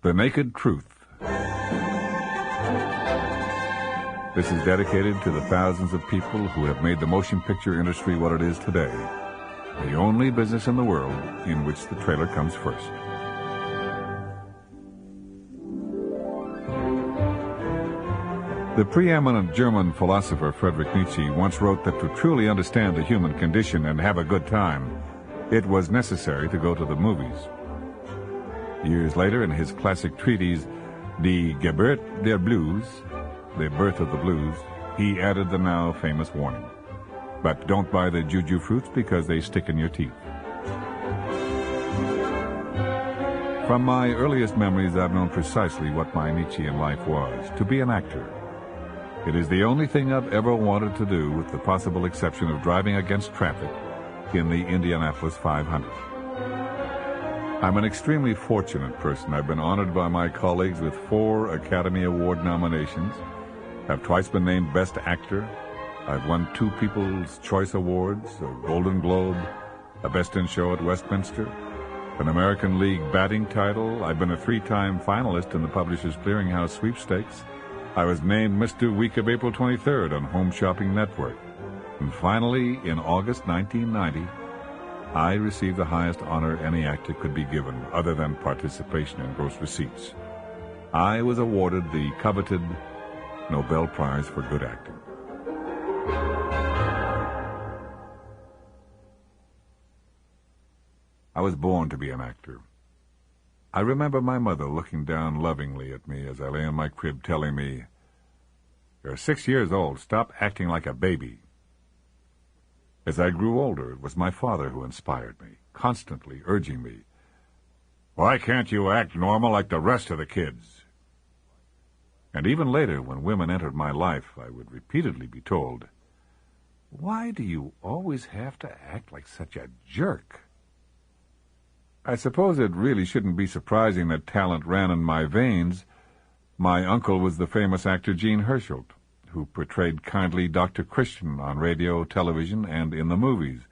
The Naked Truth. This is dedicated to the thousands of people who have made the motion picture industry what it is today, the only business in the world in which the trailer comes first. The preeminent German philosopher Friedrich Nietzsche once wrote that to truly understand the human condition and have a good time, it was necessary to go to the movies. Years later, in his classic treatise, Die Geburt der Blues, The Birth of the Blues, he added the now famous warning: but don't buy the juju fruits because they stick in your teeth. From my earliest memories, I've known precisely what my Nietzschean life was: to be an actor. It is the only thing I've ever wanted to do, with the possible exception of driving against traffic in the Indianapolis 500. I'm an extremely fortunate person. I've been honored by my colleagues with 4 Academy Award nominations. I've twice been named Best Actor. I've won 2 People's Choice Awards, a Golden Globe, a Best in Show at Westminster, an American League batting title. I've been a 3-time finalist in the Publishers Clearinghouse sweepstakes. I was named Mr. Week of April 23rd on Home Shopping Network. And finally, in August 1990, I received the highest honor any actor could be given, other than participation in gross receipts. I was awarded the coveted Nobel Prize for Good Acting. I was born to be an actor. I remember my mother looking down lovingly at me as I lay in my crib, telling me, "You're 6 years old. Stop acting like a baby." As I grew older, it was my father who inspired me, constantly urging me, "Why can't you act normal like the rest of the kids?" And even later, when women entered my life, I would repeatedly be told, "Why do you always have to act like such a jerk?" I suppose it really shouldn't be surprising that talent ran in my veins. My uncle was the famous actor Gene Herschelt, who portrayed kindly Dr. Christian on radio, television, and in the movies.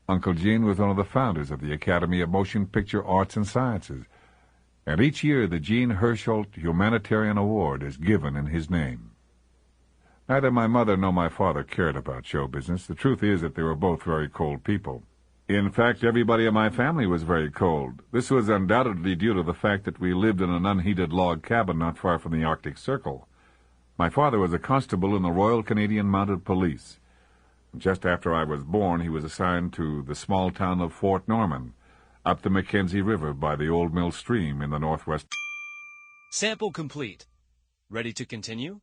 Uncle Gene was one of the founders of the Academy of Motion Picture Arts and Sciences, and each year the Gene Herschelt Humanitarian Award is given in his name. Neither my mother nor my father cared about show business. The truth is that they were both very cold people. In fact, everybody in my family was very cold. This was undoubtedly due to the fact that we lived in an unheated log cabin not far from the Arctic Circle. My father was a constable in the Royal Canadian Mounted Police. Just after I was born, he was assigned to the small town of Fort Norman, up the Mackenzie River by the Old Mill Stream in the northwest. Sample complete. Ready to continue?